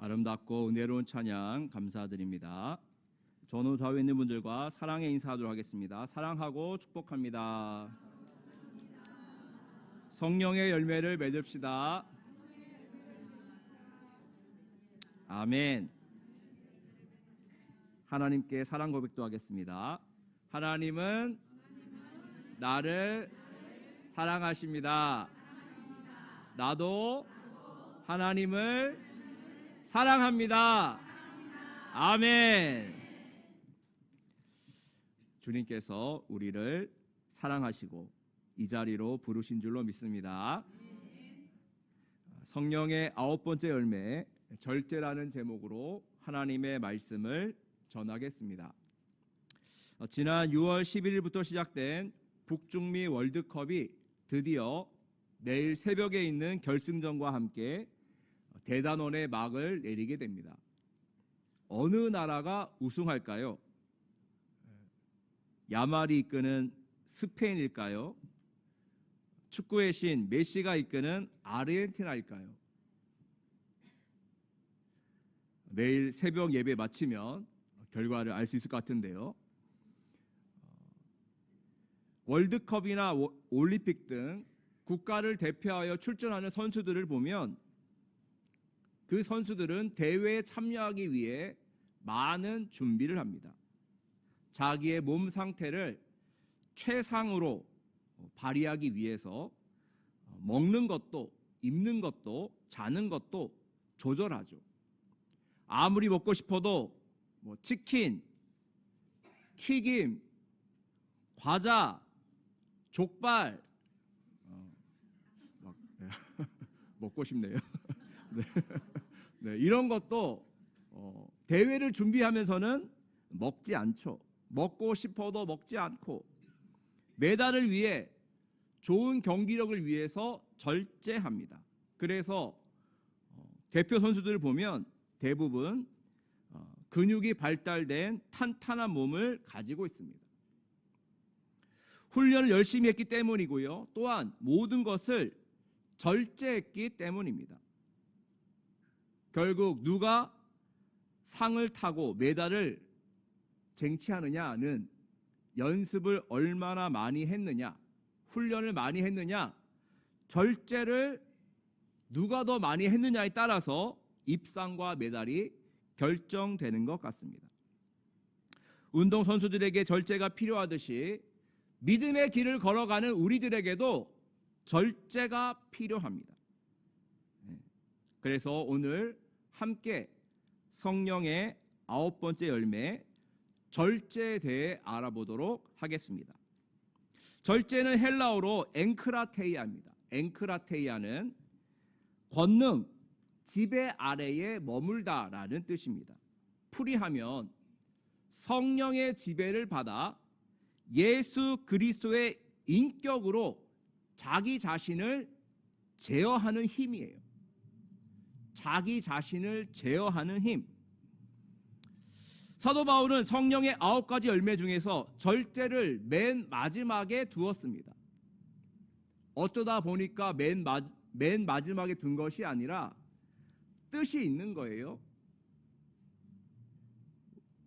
아름답고 은혜로운 찬양 감사드립니다. 전후 좌우에 있는 분들과 사랑의 인사하도록 하겠습니다. 사랑하고 축복합니다. 성령의 열매를 맺읍시다. 아멘. 하나님께 사랑 고백도 하겠습니다. 하나님은 나를 사랑하십니다. 나도 하나님을 사랑합니다. 아멘. 주님께서 우리를 사랑하시고 이 자리로 부르신 줄로 믿습니다. 성령의 9번째 열매 절제라는 제목으로 하나님의 말씀을 전하겠습니다. 지난 6월 11일부터 시작된 북중미 월드컵이 드디어 내일 새벽에 있는 결승전과 함께 대단원의 막을 내리게 됩니다. 어느 나라가 우승할까요? 야말이 이끄는 스페인일까요? 축구의 신 메시가 이끄는 아르헨티나일까요? 내일 새벽 예배 마치면 결과를 알 수 있을 것 같은데요. 월드컵이나 올림픽 등 국가를 대표하여 출전하는 선수들을 보면 그 선수들은 대회에 참여하기 위해 많은 준비를 합니다. 자기의 몸 상태를 최상으로 발휘하기 위해서 먹는 것도 입는 것도 자는 것도 조절하죠. 아무리 먹고 싶어도 치킨, 튀김, 과자, 족발 먹고 싶네요. 네, 이런 것도 대회를 준비하면서는 먹지 않죠. 먹고 싶어도 먹지 않고 메달을 위해 좋은 경기력을 위해서 절제합니다. 그래서 대표 선수들을 보면 대부분 근육이 발달된 탄탄한 몸을 가지고 있습니다. 훈련을 열심히 했기 때문이고요. 또한 모든 것을 절제했기 때문입니다. 결국 누가 상을 타고 메달을 쟁취하느냐는 연습을 얼마나 많이 했느냐, 훈련을 많이 했느냐, 절제를 누가 더 많이 했느냐에 따라서 입상과 메달이 결정되는 것 같습니다. 운동선수들에게 절제가 필요하듯이 믿음의 길을 걸어가는 우리들에게도 절제가 필요합니다. 그래서 오늘 함께 성령의 9번째 열매 절제에 대해 알아보도록 하겠습니다. 절제는 헬라어로 엥크라테이아입니다. 엥크라테이아는 권능, 지배 아래에 머물다라는 뜻입니다. 풀이하면 성령의 지배를 받아 예수 그리스도의 인격으로 자기 자신을 제어하는 힘이에요. 자기 자신을 제어하는 힘. 사도 바울은 성령의 9가지 열매 중에서 절제를 맨 마지막에 두었습니다. 어쩌다 보니까 맨 마지막에 둔 것이 아니라 뜻이 있는 거예요.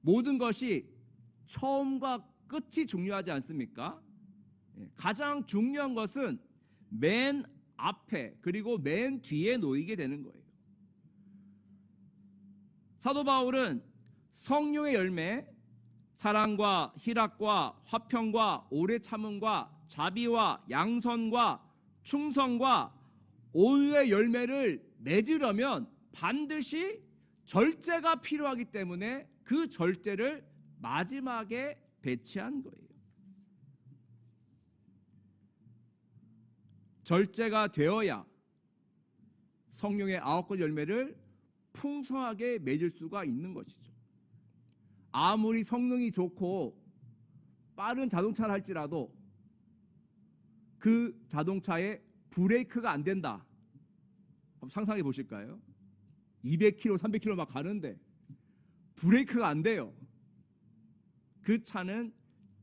모든 것이 처음과 끝이 중요하지 않습니까? 가장 중요한 것은 맨 앞에 그리고 맨 뒤에 놓이게 되는 거예요. 사도 바울은 성령의 열매, 사랑과 희락과 화평과 오래 참음과 자비와 양선과 충성과 온유의 열매를 맺으려면 반드시 절제가 필요하기 때문에 그 절제를 마지막에 배치한 거예요. 절제가 되어야 성령의 9가지 열매를 풍성하게 맺을 수가 있는 것이죠. 아무리 성능이 좋고 빠른 자동차를 할지라도 그 자동차에 브레이크가 안 된다. 한번 상상해 보실까요? 200km, 300km 막 가는데 브레이크가 안 돼요. 그 차는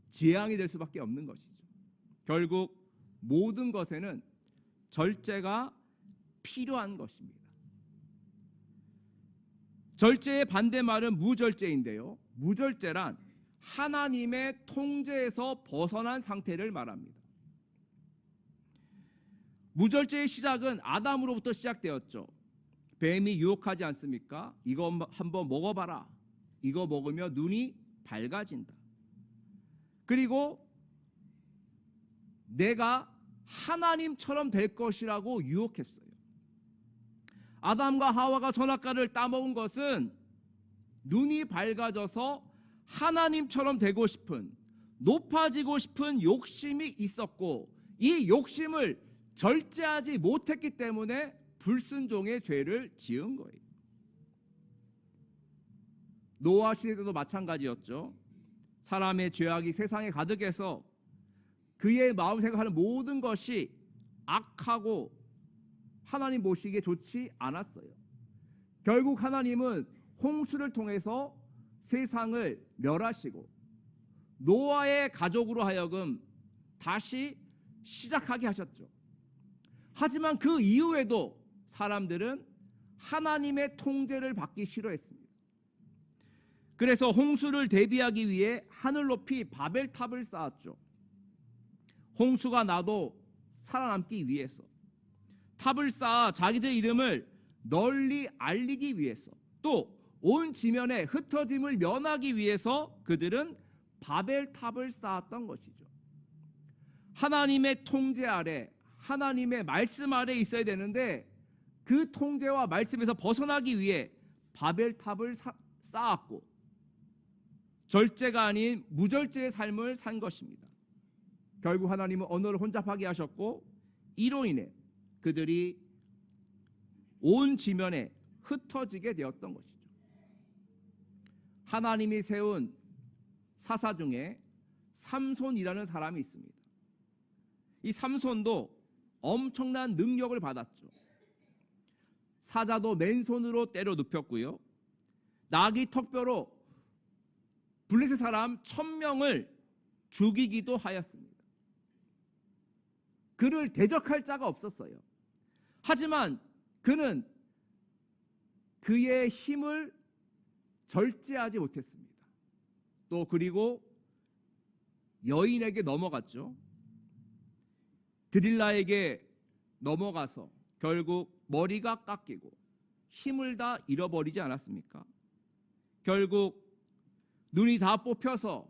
재앙이 될 수밖에 없는 것이죠. 결국 모든 것에는 절제가 필요한 것입니다. 절제의 반대말은 무절제인데요. 무절제란 하나님의 통제에서 벗어난 상태를 말합니다. 무절제의 시작은 아담으로부터 시작되었죠. 뱀이 유혹하지 않습니까? 이거 한번 먹어봐라. 이거 먹으면 눈이 밝아진다. 그리고 내가 하나님처럼 될 것이라고 유혹했어요. 아담과 하와가 선악과를 따먹은 것은 눈이 밝아져서 하나님처럼 되고 싶은, 높아지고 싶은 욕심이 있었고, 이 욕심을 절제하지 못했기 때문에 불순종의 죄를 지은 거예요. 노아 시대 때도 마찬가지였죠. 사람의 죄악이 세상에 가득해서 그의 마음 생각하는 모든 것이 악하고 하나님 보시기에 좋지 않았어요. 결국 하나님은 홍수를 통해서 세상을 멸하시고 노아의 가족으로 하여금 다시 시작하게 하셨죠. 하지만 그 이후에도 사람들은 하나님의 통제를 받기 싫어했습니다. 그래서 홍수를 대비하기 위해 하늘 높이 바벨탑을 쌓았죠. 홍수가 나도 살아남기 위해서, 탑을 쌓아 자기들 이름을 널리 알리기 위해서, 또 온 지면에 흩어짐을 면하기 위해서 그들은 바벨탑을 쌓았던 것이죠. 하나님의 통제 아래, 하나님의 말씀 아래 있어야 되는데 그 통제와 말씀에서 벗어나기 위해 바벨탑을 쌓았고 절제가 아닌 무절제의 삶을 산 것입니다. 결국 하나님은 언어를 혼잡하게 하셨고 이로 인해 그들이 온 지면에 흩어지게 되었던 것이죠. 하나님이 세운 사사 중에 삼손이라는 사람이 있습니다. 이 삼손도 엄청난 능력을 받았죠. 사자도 맨손으로 때려 눕혔고요. 나귀 턱뼈로 블레셋 사람 1000명을 죽이기도 하였습니다. 그를 대적할 자가 없었어요. 하지만 그는 그의 힘을 절제하지 못했습니다. 또 그리고 여인에게 넘어갔죠. 드릴라에게 넘어가서 결국 머리가 깎이고 힘을 다 잃어버리지 않았습니까? 결국 눈이 다 뽑혀서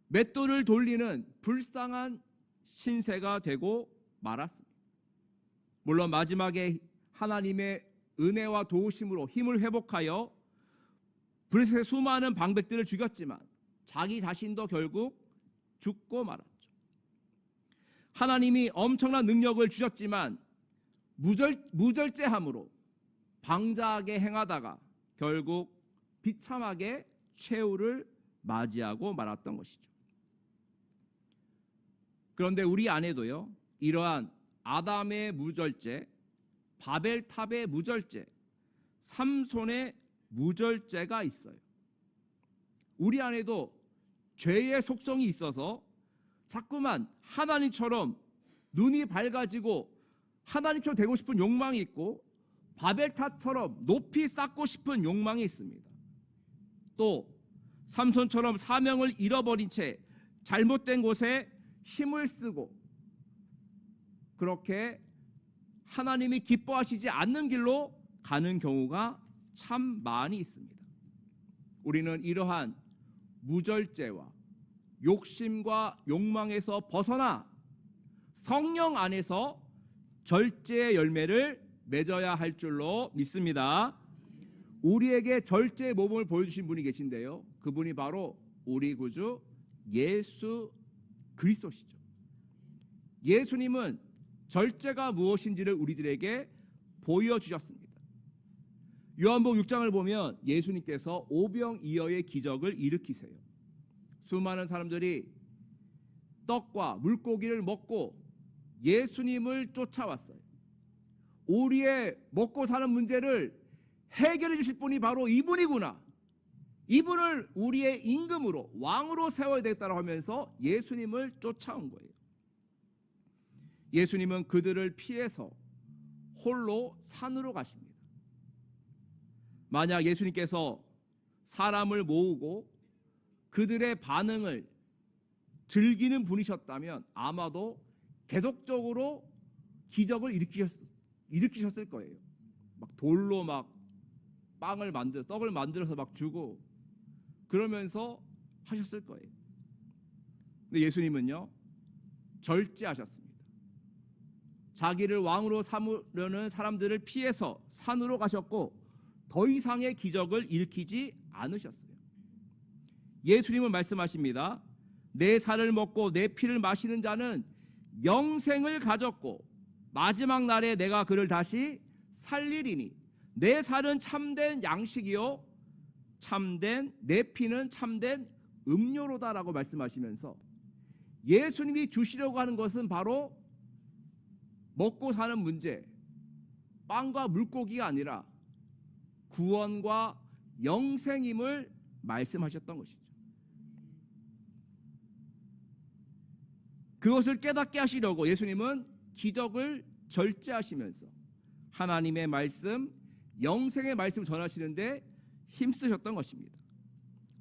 맷돌을 돌리는 불쌍한 신세가 되고 말았습니다. 물론 마지막에 하나님의 은혜와 도우심으로 힘을 회복하여 블레셋의 수많은 방백들을 죽였지만 자기 자신도 결국 죽고 말았죠. 하나님이 엄청난 능력을 주셨지만 무절제함으로 방자하게 행하다가 결국 비참하게 최후를 맞이하고 말았던 것이죠. 그런데 우리 안에도요, 이러한 아담의 무절제, 바벨탑의 무절제, 삼손의 무절제가 있어요. 우리 안에도 죄의 속성이 있어서 자꾸만 하나님처럼 눈이 밝아지고 하나님처럼 되고 싶은 욕망이 있고 바벨탑처럼 높이 쌓고 싶은 욕망이 있습니다. 또 삼손처럼 사명을 잃어버린 채 잘못된 곳에 힘을 쓰고 그렇게 하나님이 기뻐하시지 않는 길로 가는 경우가 참 많이 있습니다. 우리는 이러한 무절제와 욕심과 욕망에서 벗어나 성령 안에서 절제의 열매를 맺어야 할 줄로 믿습니다. 우리에게 절제의 모범을 보여주신 분이 계신데요. 그분이 바로 우리 구주 예수 그리스도시죠. 예수님은 절제가 무엇인지를 우리들에게 보여주셨습니다. 요한복음 6장을 보면 예수님께서 오병이어의 기적을 일으키세요. 수많은 사람들이 떡과 물고기를 먹고 예수님을 쫓아왔어요. 우리의 먹고 사는 문제를 해결해 주실 분이 바로 이분이구나. 이분을 우리의 임금으로 왕으로 세워야 되겠다고 하면서 예수님을 쫓아온 거예요. 예수님은 그들을 피해서 홀로 산으로 가십니다. 만약 예수님께서 사람을 모으고 그들의 반응을 즐기는 분이셨다면 아마도 계속적으로 기적을 일으키셨을 거예요. 막 돌로 막 떡을 만들어서 막 주고 그러면서 하셨을 거예요. 근데 예수님은요, 절제하셨습니다. 자기를 왕으로 삼으려는 사람들을 피해서 산으로 가셨고 더 이상의 기적을 일으키지 않으셨어요. 예수님은 말씀하십니다. 내 살을 먹고 내 피를 마시는 자는 영생을 가졌고 마지막 날에 내가 그를 다시 살리리니 내 살은 참된 양식이요 내 피는 참된 음료로다라고 말씀하시면서 예수님이 주시려고 하는 것은 바로 먹고 사는 문제, 빵과 물고기가 아니라 구원과 영생임을 말씀하셨던 것이죠. 그것을 깨닫게 하시려고 예수님은 기적을 절제하시면서 하나님의 말씀, 영생의 말씀을 전하시는데 힘쓰셨던 것입니다.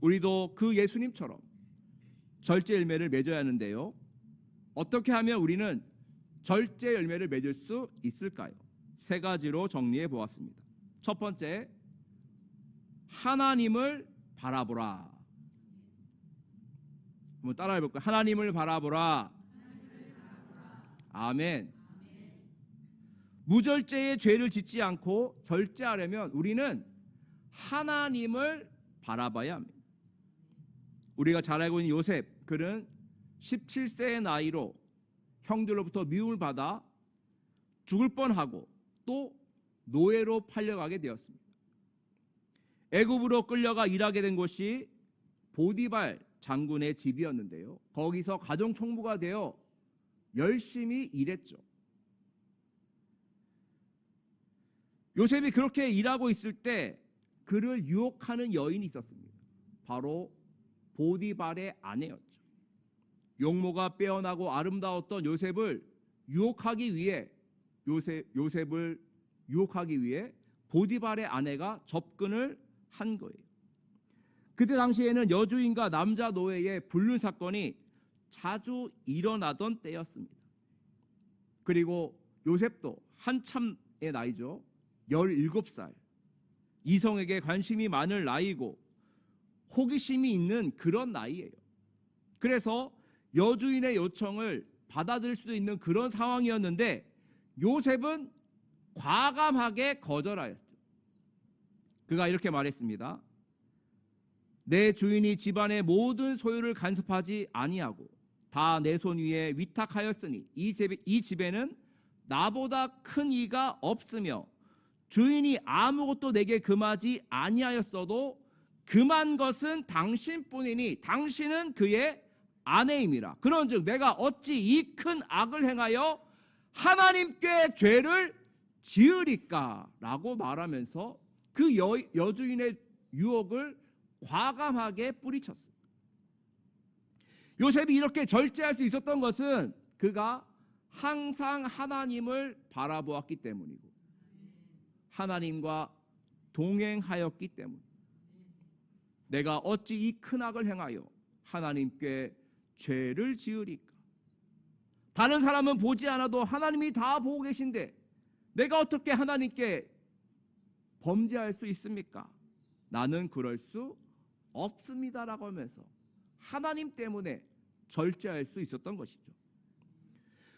우리도 그 예수님처럼 절제 열매를 맺어야 하는데요. 어떻게 하면 우리는 절제 열매를 맺을 수 있을까요? 세 가지로 정리해 보았습니다. 첫 번째, 하나님을 바라보라. 한번 따라해 볼까요? 하나님을 바라보라. 아멘. 무절제의 죄를 짓지 않고 절제하려면 우리는 하나님을 바라봐야 합니다. 우리가 잘 알고 있는 요셉, 그는 17세의 나이로 형들로부터 미움을 받아 죽을 뻔하고 또 노예로 팔려가게 되었습니다. 애굽으로 끌려가 일하게 된 곳이 보디발 장군의 집이었는데요. 거기서 가정총무가 되어 열심히 일했죠. 요셉이 그렇게 일하고 있을 때 그를 유혹하는 여인이 있었습니다. 바로 보디발의 아내였죠. 용모가 빼어나고 아름다웠던 요셉을 유혹하기 위해 보디발의 아내가 접근을 한 거예요. 그때 당시에는 여주인과 남자 노예의 불륜 사건이 자주 일어나던 때였습니다. 그리고 요셉도 한참의 나이죠. 17살. 이성에게 관심이 많을 나이고 호기심이 있는 그런 나이예요. 그래서 여주인의 요청을 받아들일 수도 있는 그런 상황이었는데 요셉은 과감하게 거절하였죠. 그가 이렇게 말했습니다. 내 주인이 집안의 모든 소유를 간섭하지 아니하고 다 내 손 위에 위탁하였으니 이 집에는 나보다 큰 이가 없으며 주인이 아무것도 내게 금하지 아니하였어도 금한 것은 당신뿐이니 당신은 그의 아내임이라. 그런즉 내가 어찌 이 큰 악을 행하여 하나님께 죄를 지으리까? 라고 말하면서 그 여주인의 유혹을 과감하게 뿌리쳤어요. 요셉이 이렇게 절제할 수 있었던 것은 그가 항상 하나님을 바라보았기 때문이고 하나님과 동행하였기 때문. 내가 어찌 이 큰 악을 행하여 하나님께 죄를 지으리까? 다른 사람은 보지 않아도 하나님이 다 보고 계신데 내가 어떻게 하나님께 범죄할 수 있습니까? 나는 그럴 수 없습니다라고 하면서 하나님 때문에 절제할 수 있었던 것이죠.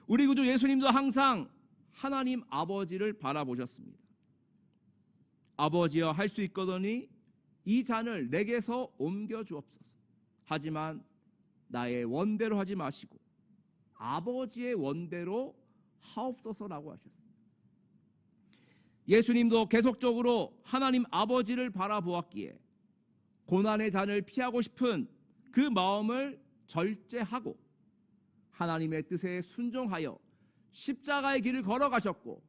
우리 구주 예수님도 항상 하나님 아버지를 바라보셨습니다. 아버지여 할 수 있거더니 이 잔을 내게서 옮겨 주옵소서. 하지만 나의 원대로 하지 마시고 아버지의 원대로 하옵소서라고 하셨습니다. 예수님도 계속적으로 하나님 아버지를 바라보았기에 고난의 잔을 피하고 싶은 그 마음을 절제하고 하나님의 뜻에 순종하여 십자가의 길을 걸어가셨고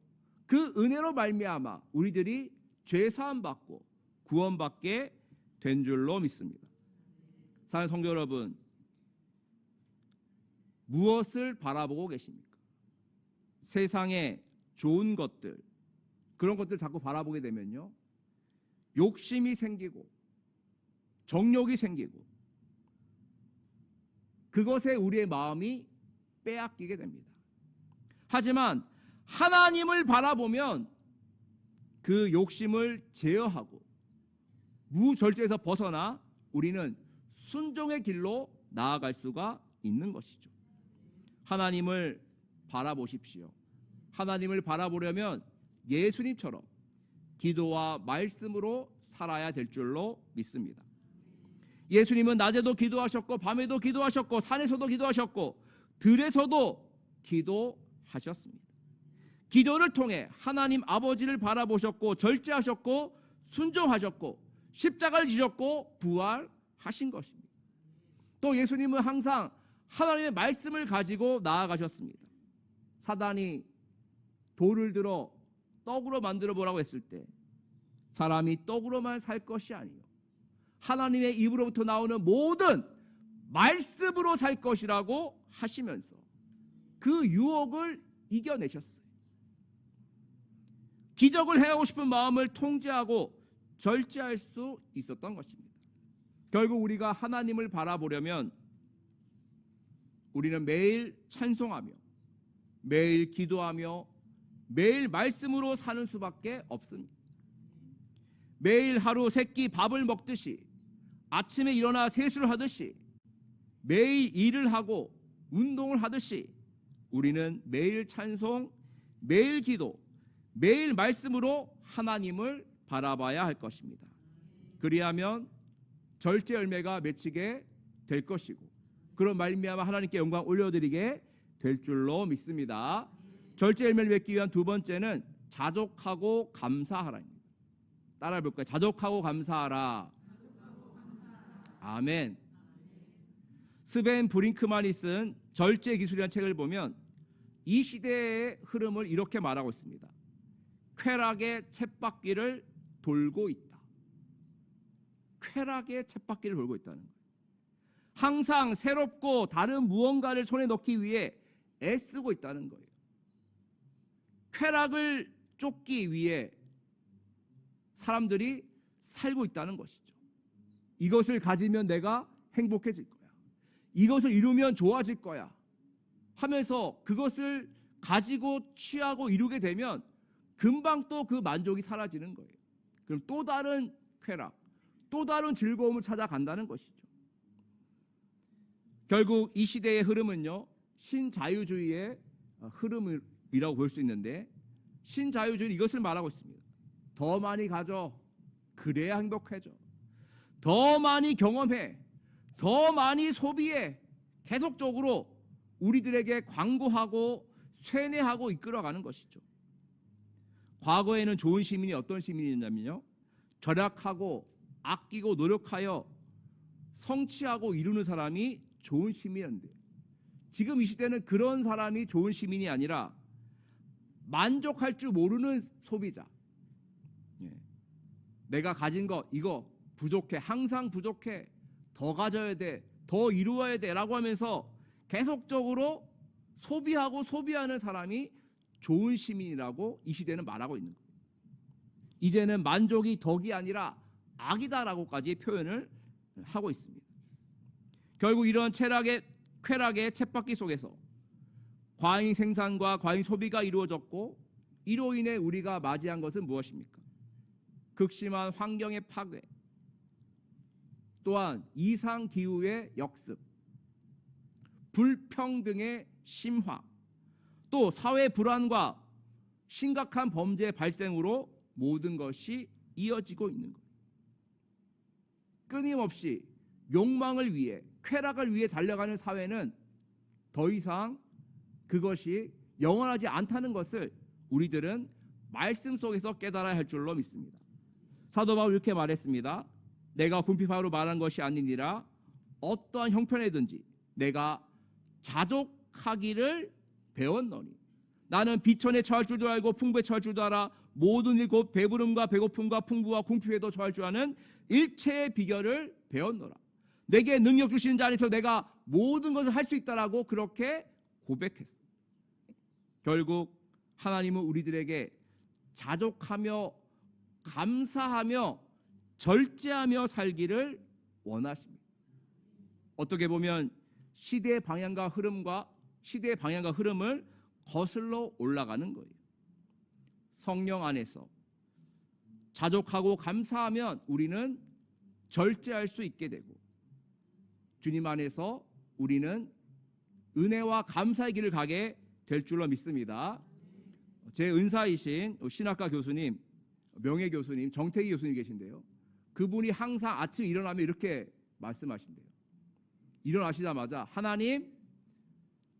그 은혜로 말미암아 우리들이 죄사함 받고 구원받게 된 줄로 믿습니다. 사랑하는 성도 여러분, 무엇을 바라보고 계십니까? 세상의 좋은 것들, 그런 것들 자꾸 바라보게 되면요, 욕심이 생기고 정욕이 생기고 그것에 우리의 마음이 빼앗기게 됩니다. 하지만 하나님을 바라보면 그 욕심을 제어하고 무절제에서 벗어나 우리는 순종의 길로 나아갈 수가 있는 것이죠. 하나님을 바라보십시오. 하나님을 바라보려면 예수님처럼 기도와 말씀으로 살아야 될 줄로 믿습니다. 예수님은 낮에도 기도하셨고 밤에도 기도하셨고 산에서도 기도하셨고 들에서도 기도하셨습니다. 기도를 통해 하나님 아버지를 바라보셨고 절제하셨고 순종하셨고 십자가를 지셨고 부활하신 것입니다. 또 예수님은 항상 하나님의 말씀을 가지고 나아가셨습니다. 사단이 돌을 들어 떡으로 만들어 보라고 했을 때 사람이 떡으로만 살 것이 아니요 하나님의 입으로부터 나오는 모든 말씀으로 살 것이라고 하시면서 그 유혹을 이겨내셨어요. 기적을 행하고 싶은 마음을 통제하고 절제할 수 있었던 것입니다. 결국 우리가 하나님을 바라보려면 우리는 매일 찬송하며 매일 기도하며 매일 말씀으로 사는 수밖에 없습니다. 매일 하루 세 끼 밥을 먹듯이 아침에 일어나 세수를 하듯이 매일 일을 하고 운동을 하듯이 우리는 매일 찬송, 매일 기도, 매일 말씀으로 하나님을 바라봐야 할 것입니다. 그리하면 절제 열매가 맺히게 될 것이고 그런 말미암아 하나님께 영광 올려드리게 될 줄로 믿습니다. 절제 열매를 맺기 위한 두 번째는 자족하고 감사하라입니다. 따라해 볼까요? 자족하고 감사하라. 아멘. 스벤 브링크만이 쓴 절제 기술이라는 책을 보면 이 시대의 흐름을 이렇게 말하고 있습니다. 쾌락의 쳇바퀴를 돌고 있다. 쾌락의 쳇바퀴를 돌고 있다는 거예요. 항상 새롭고 다른 무언가를 손에 넣기 위해 애쓰고 있다는 거예요. 쾌락을 쫓기 위해 사람들이 살고 있다는 것이죠. 이것을 가지면 내가 행복해질 거야. 이것을 이루면 좋아질 거야. 하면서 그것을 가지고 취하고 이루게 되면 금방 또 그 만족이 사라지는 거예요. 그럼 또 다른 쾌락, 또 다른 즐거움을 찾아간다는 것이죠. 결국 이 시대의 흐름은요, 신자유주의의 흐름이라고 볼 수 있는데 신자유주의는 이것을 말하고 있습니다. 더 많이 가져. 그래야 행복해져. 더 많이 경험해. 더 많이 소비해. 계속적으로 우리들에게 광고하고 쇠뇌하고 이끌어가는 것이죠. 과거에는 좋은 시민이 어떤 시민이었냐면요, 절약하고 아끼고 노력하여 성취하고 이루는 사람이 좋은 시민이었는데 지금 이 시대는 그런 사람이 좋은 시민이 아니라 만족할 줄 모르는 소비자. 내가 가진 것 이거 부족해. 항상 부족해. 더 가져야 돼. 더 이루어야 돼 라고 하면서 계속적으로 소비하고 소비하는 사람이 좋은 시민이라고 이 시대는 말하고 있는 거예요. 이제는 만족이 덕이 아니라 악이다라고까지 표현을 하고 있습니다. 결국 이런 쾌락의 쳇바퀴 속에서 과잉 생산과 과잉 소비가 이루어졌고 이로 인해 우리가 맞이한 것은 무엇입니까? 극심한 환경의 파괴, 또한 이상기후의 역습, 불평등의 심화, 또 사회 불안과 심각한 범죄 발생으로 모든 것이 이어지고 있는 거예요. 끊임없이 욕망을 위해, 쾌락을 위해 달려가는 사회는 더 이상 그것이 영원하지 않다는 것을 우리들은 말씀 속에서 깨달아야 할 줄로 믿습니다. 사도 바울이 이렇게 말했습니다. 내가 궁핍함으로 말한 것이 아니니라 어떠한 형편에든지 내가 자족하기를 배웠노니 나는 비천에 처할 줄도 알고 풍부에 처할 줄도 알아 모든 일 곧 배부름과 배고픔과 풍부와 궁핍에도 처할 줄 아는 일체의 비결을 배웠노라. 내게 능력 주시는 자 안에서 내가 모든 것을 할 수 있다라고 그렇게 고백했어. 결국 하나님은 우리들에게 자족하며 감사하며 절제하며 살기를 원하십니다. 어떻게 보면 시대의 방향과 흐름을 거슬러 올라가는 거예요. 성령 안에서 자족하고 감사하면 우리는 절제할 수 있게 되고, 주님 안에서 우리는 은혜와 감사의 길을 가게 될 줄로 믿습니다. 제 은사이신 신학과 교수님, 명예 교수님, 정태기 교수님 계신데요. 그분이 항상 아침 일어나면 이렇게 말씀하신대요. 일어나시자마자 하나님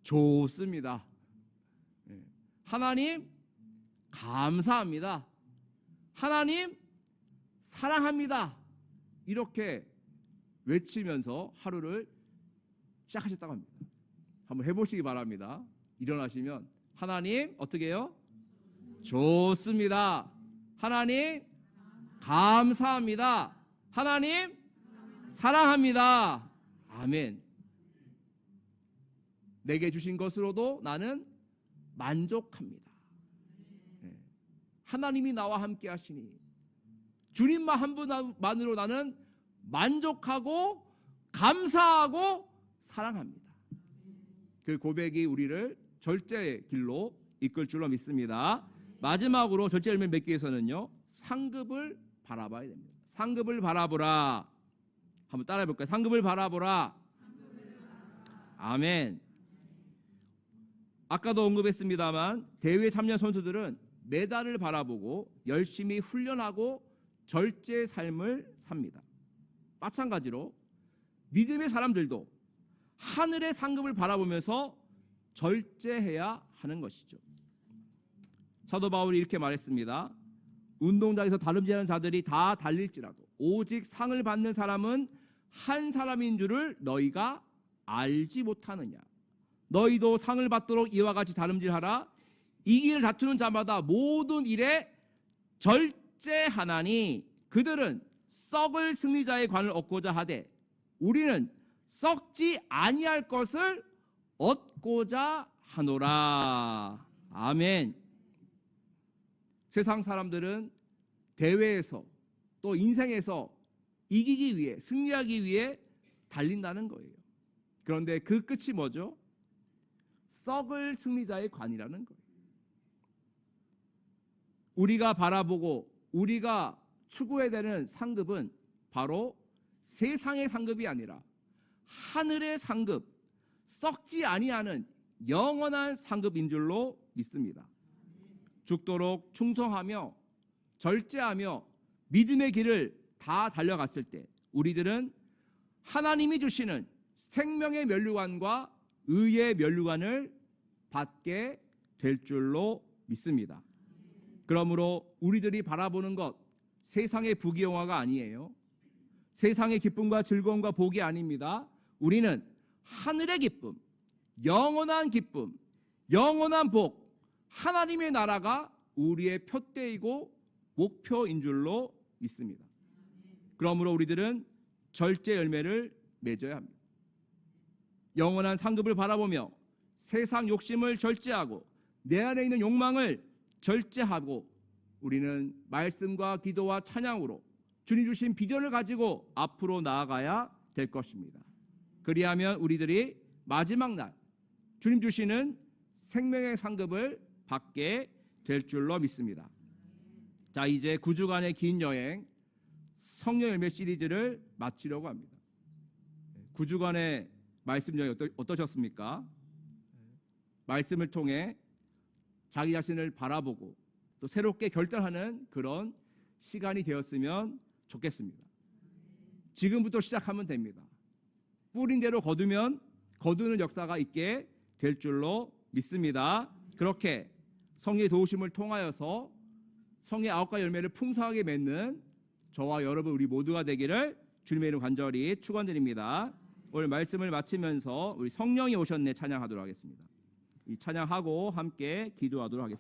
좋습니다. 하나님 감사합니다. 하나님 사랑합니다. 이렇게 외치면서 하루를 시작하셨다고 합니다. 한번 해보시기 바랍니다. 일어나시면 하나님 어떻게 해요? 좋습니다. 하나님 감사합니다. 하나님 사랑합니다. 아멘. 내게 주신 것으로도 나는 만족합니다. 하나님이 나와 함께 하시니 주님만 한 분만으로 나는 만족하고 감사하고 사랑합니다. 그 고백이 우리를 절제의 길로 이끌 줄로 믿습니다. 마지막으로 절제 열매를 맺기 위해서는요, 상급을 바라봐야 됩니다. 상급을 바라보라. 한번 따라해 볼까요? 상급을 바라보라. 아멘. 아까도 언급했습니다만 대회 참여 선수들은 메달을 바라보고 열심히 훈련하고 절제의 삶을 삽니다. 마찬가지로 믿음의 사람들도 하늘의 상급을 바라보면서 절제해야 하는 것이죠. 사도 바울이 이렇게 말했습니다. 운동장에서 다름질하는 자들이 다 달릴지라도 오직 상을 받는 사람은 한 사람인 줄을 너희가 알지 못하느냐. 너희도 상을 받도록 이와 같이 다름질하라. 이 길을 다투는 자마다 모든 일에 절제하나니 그들은 썩을 승리자의 관을 얻고자 하되 우리는 썩지 아니할 것을 얻고자 하노라. 아멘. 세상 사람들은 대회에서 또 인생에서 이기기 위해, 승리하기 위해 달린다는 거예요. 그런데 그 끝이 뭐죠? 썩을 승리자의 관이라는 거예요. 우리가 바라보고 우리가 추구해야 되는 상급은 바로 세상의 상급이 아니라 하늘의 상급, 썩지 아니하는 영원한 상급인 줄로 믿습니다. 죽도록 충성하며 절제하며 믿음의 길을 다 달려갔을 때 우리들은 하나님이 주시는 생명의 면류관과 의의 면류관을 받게 될 줄로 믿습니다. 그러므로 우리들이 바라보는 것 세상의 부귀영화가 아니에요. 세상의 기쁨과 즐거움과 복이 아닙니다. 우리는 하늘의 기쁨, 영원한 기쁨, 영원한 복, 하나님의 나라가 우리의 표대이고 목표인 줄로 믿습니다. 그러므로 우리들은 절제 열매를 맺어야 합니다. 영원한 상급을 바라보며 세상 욕심을 절제하고 내 안에 있는 욕망을 절제하고 우리는 말씀과 기도와 찬양으로 주님 주신 비전을 가지고 앞으로 나아가야 될 것입니다. 그리하면 우리들이 마지막 날 주님 주시는 생명의 상급을 받게 될 줄로 믿습니다. 자, 이제 9주간의 긴 여행 성령 열매 시리즈를 마치려고 합니다. 9주간의 말씀 여행 어떠셨습니까? 말씀을 통해 자기 자신을 바라보고 또 새롭게 결단하는 그런 시간이 되었으면 좋겠습니다. 지금부터 시작하면 됩니다. 뿌린 대로 거두면 거두는 역사가 있게 될 줄로 믿습니다. 그렇게 성령의 도우심을 통하여서 성의 9가지 열매를 풍성하게 맺는 저와 여러분 우리 모두가 되기를 주님의 이름 간절히 축원드립니다. 오늘 말씀을 마치면서 우리 성령이 오셨네 찬양하도록 하겠습니다. 이 찬양하고 함께 기도하도록 하겠습니다.